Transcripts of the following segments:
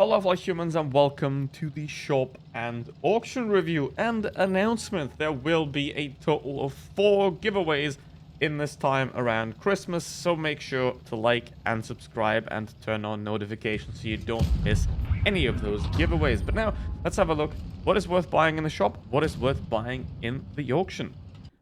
Hello lovely humans and welcome to the shop and auction review and announcement. There will be a total of 4 giveaways in this time around Christmas, so make sure to like and subscribe and turn on notifications so you don't miss any of those giveaways. But now, let's have a look. What is worth buying in the shop? What is worth buying in the auction?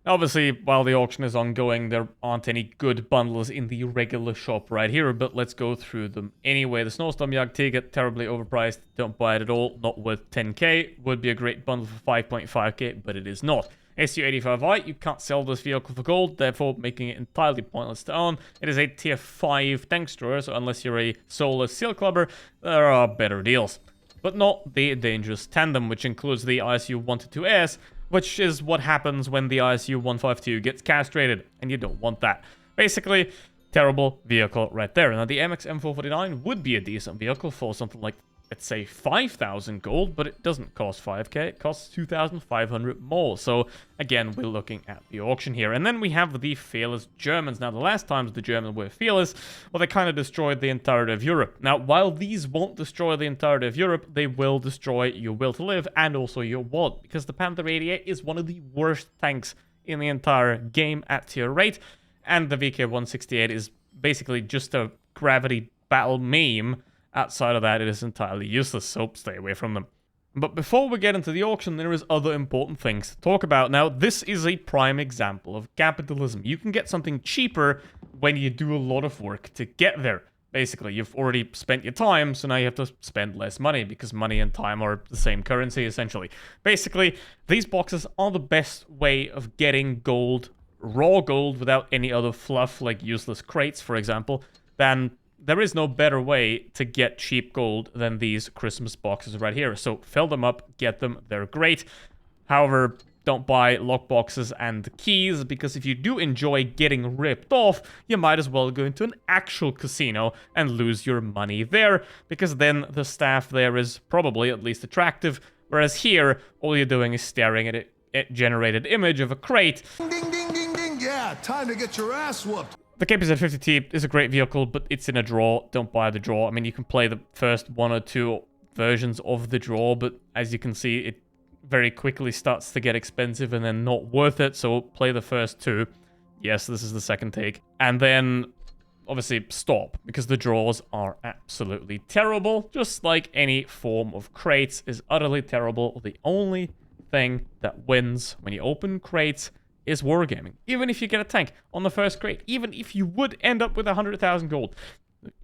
Obviously, while the auction is ongoing, there aren't any good bundles in the regular shop right here, but let's go through them anyway. The Snowstorm Yard ticket, terribly overpriced, don't buy it at all, not worth 10k, would be a great bundle for 5.5k, but it is not. SU-85i, you can't sell this vehicle for gold, therefore making it entirely pointless to own. It is a tier 5 tank destroyer, so unless you're a soulless seal clubber, there are better deals. But not the dangerous tandem, which includes the ISU-122S, which is what happens when the ISU-152 gets castrated, and you don't want that. Basically, terrible vehicle right there. Now, the MX M449 would be a decent vehicle for something like, let's say, 5,000 gold, but it doesn't cost 5k, it costs 2,500 more. So, again, we're looking at the auction here. And then we have the fearless Germans. Now, the last times the Germans were fearless, well, they kind of destroyed the entirety of Europe. Now, while these won't destroy the entirety of Europe, they will destroy your will to live and also your wallet, because the Panther 88 is one of the worst tanks in the entire game at tier rate, and the VK168 is basically just a gravity battle meme. Outside of that, it is entirely useless, so stay away from them. But before we get into the auction, there is other important things to talk about. Now, this is a prime example of capitalism. You can get something cheaper when you do a lot of work to get there. Basically, you've already spent your time, so now you have to spend less money, because money and time are the same currency, essentially. Basically, these boxes are the best way of getting gold, raw gold, without any other fluff, like useless crates, for example, than... There is no better way to get cheap gold than these Christmas boxes right here. So fill them up, get them, they're great. However, don't buy lockboxes and keys, because if you do enjoy getting ripped off, you might as well go into an actual casino and lose your money there, because then the staff there is probably at least attractive, whereas here, all you're doing is staring at a generated image of a crate. Ding, ding, ding, ding, yeah, time to get your ass whooped. The KPZ-50T is a great vehicle, but it's in a draw. Don't buy the draw. I mean, you can play the first 1 or 2 versions of the draw, but as you can see, it very quickly starts to get expensive and then not worth it, so play the first 2. Yes, this is the second take. And then, obviously, stop, because the draws are absolutely terrible, just like any form of crates is utterly terrible. The only thing that wins when you open crates is wargaming. Even if you get a tank on the first crate, even if you would end up with 100,000 gold,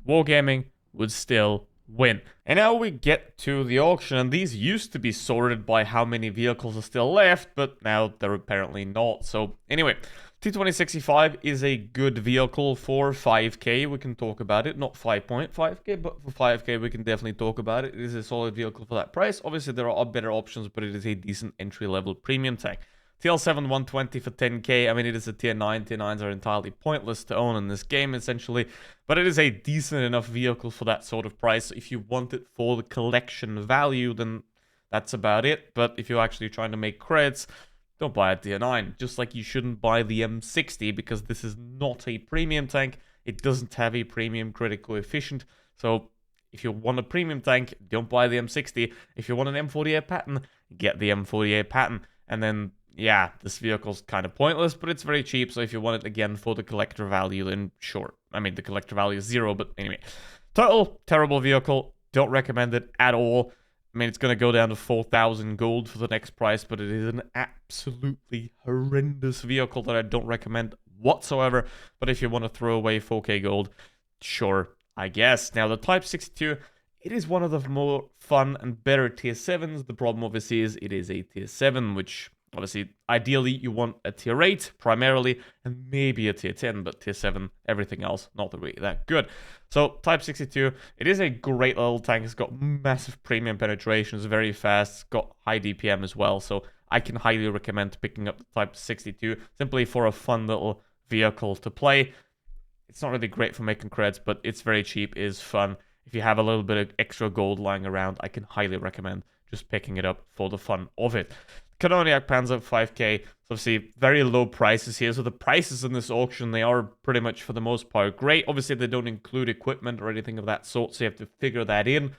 wargaming would still win. And now we get to the auction, and these used to be sorted by how many vehicles are still left, but now they're apparently not. So anyway, T2065 is a good vehicle for 5k. We can talk about it, not 5.5k, but for 5k we can definitely talk about it. It is a solid vehicle for that price. Obviously there are better options, but it is a decent entry-level premium tank. TL7 120 for 10k, I mean, it is a tier 9. Tier 9s are entirely pointless to own in this game, essentially. But it is a decent enough vehicle for that sort of price. If you want it for the collection value, then that's about it. But if you're actually trying to make creds, don't buy a tier 9. Just like you shouldn't buy the M60, because this is not a premium tank. It doesn't have a premium credit coefficient. So if you want a premium tank, don't buy the M60. If you want an M48 pattern, get the M48 pattern. And then... yeah, this vehicle's kind of pointless, but it's very cheap, so if you want it again for the collector value, then sure. I mean, the collector value is 0, but anyway. Total, terrible vehicle. Don't recommend it at all. I mean, it's going to go down to 4,000 gold for the next price, but it is an absolutely horrendous vehicle that I don't recommend whatsoever. But if you want to throw away 4k gold, sure, I guess. Now, the Type 62... it is one of the more fun and better tier 7s. The problem, obviously, is it is a tier 7, which... obviously, ideally, you want a tier 8, primarily, and maybe a tier 10, but tier 7, everything else, not really that good. So, Type 62, it is a great little tank. It's got massive premium penetration, it's very fast, it's got high DPM as well, so I can highly recommend picking up the Type 62, simply for a fun little vehicle to play. It's not really great for making creds, but it's very cheap, it is fun. If you have a little bit of extra gold lying around, I can highly recommend just picking it up for the fun of it. Canoniac Panzer 5k, so obviously very low prices here. So the prices in this auction, they are pretty much for the most part great. Obviously they don't include equipment or anything of that sort, so you have to figure that in.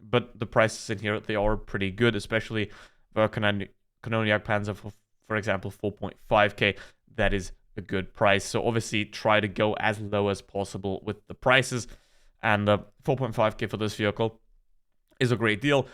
but the prices in here, they are pretty good, especially for Canoniac Panzer, for example, 4.5k. That is a good price. So obviously try to go as low as possible with the prices, and 4.5k for this vehicle is a great deal.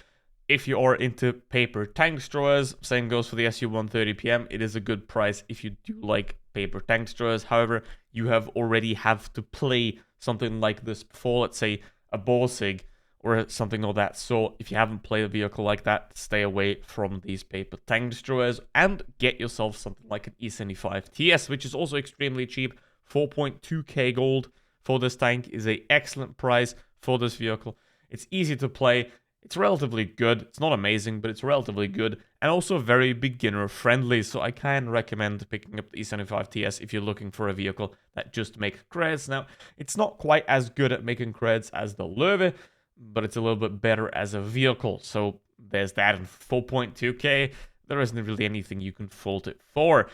If you are into paper tank destroyers, same goes for the Su-130 PM. It is a good price if you do like paper tank destroyers. However, you already have to play something like this before, let's say a Borsig or something like that. So if you haven't played a vehicle like that, stay away from these paper tank destroyers and get yourself something like an E75 TS, which is also extremely cheap. 4.2k gold for this tank is an excellent price for this vehicle. It's easy to play. It's relatively good. It's not amazing, but it's relatively good. And also very beginner friendly. So I can recommend picking up the E75 TS if you're looking for a vehicle that just makes creds. Now, it's not quite as good at making creds as the Löwe, but it's a little bit better as a vehicle. So there's that. And 4.2k, there isn't really anything you can fault it for.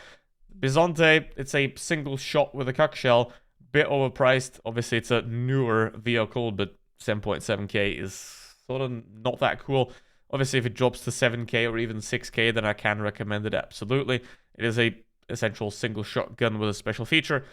Bizonte, it's a single shot with a cuck shell. Bit overpriced. Obviously, it's a newer vehicle, but 7.7k is sort of not that cool. Obviously, if it drops to 7k or even 6k, then I can recommend it absolutely. It is a essential single shotgun with a special feature.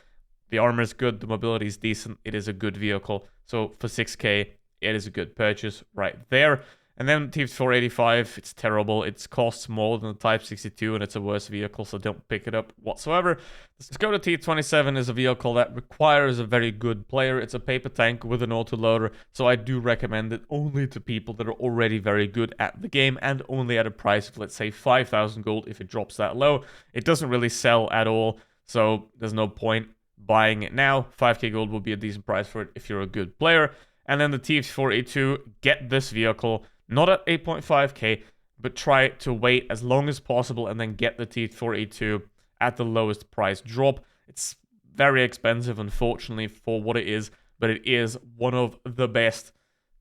The armor is good, the mobility is decent, it is a good vehicle. So for 6k, it is a good purchase right there. And then T485, it's terrible. It costs more than the Type 62, and it's a worse vehicle, so don't pick it up whatsoever. The Skoda T27 is a vehicle that requires a very good player. It's a paper tank with an autoloader, so I do recommend it only to people that are already very good at the game, and only at a price of, let's say, 5,000 gold if it drops that low. It doesn't really sell at all, so there's no point buying it now. 5k gold will be a decent price for it if you're a good player. And then the T482, get this vehicle. Not at 8.5k, but try to wait as long as possible and then get the T482 at the lowest price drop. It's very expensive, unfortunately, for what it is, but it is one of the best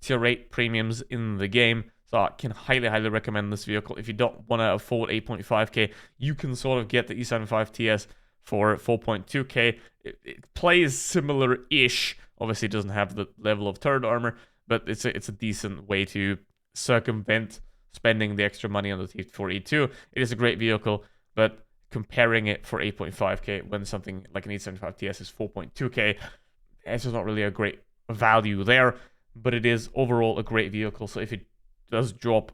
tier 8 premiums in the game. So I can highly, highly recommend this vehicle. If you don't want to afford 8.5k, you can sort of get the E75 TS for 4.2k. It plays similar-ish. Obviously, it doesn't have the level of turret armor, but it's a decent way to circumvent spending the extra money on the T482. It is a great vehicle, but comparing it for 8.5k when something like an E75 TS is 4.2k, it's just not really a great value there, but it is overall a great vehicle. So if it does drop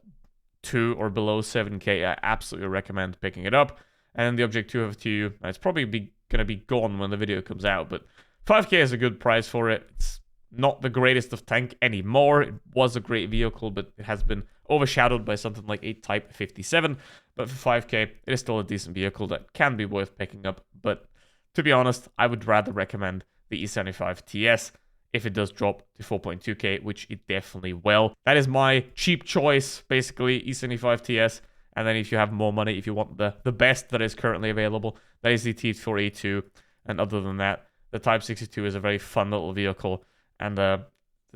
to or below 7k, I absolutely recommend picking it up. And the Object 252, it's probably going to be gone when the video comes out, but 5k is a good price for it. It's not the greatest of tank anymore. It was a great vehicle, but it has been overshadowed by something like a Type 57. But for 5k, it is still a decent vehicle that can be worth picking up. But to be honest, I would rather recommend the E75 TS if it does drop to 4.2k, which it definitely will. That is my cheap choice, basically, E75 TS. And then if you have more money, if you want the best that is currently available, that is the T482. And other than that, the Type 62 is a very fun little vehicle. And the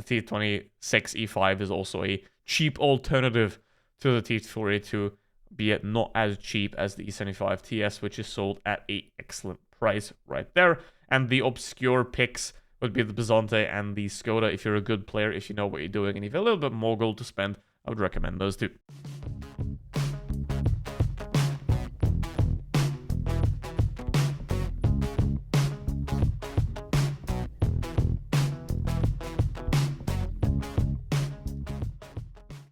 T26 E5 is also a cheap alternative to the T482, be it not as cheap as the E75 TS, which is sold at an excellent price right there. And the obscure picks would be the Bizonte and the Skoda. If you're a good player, if you know what you're doing, and if you have a little bit more gold to spend, I would recommend those two.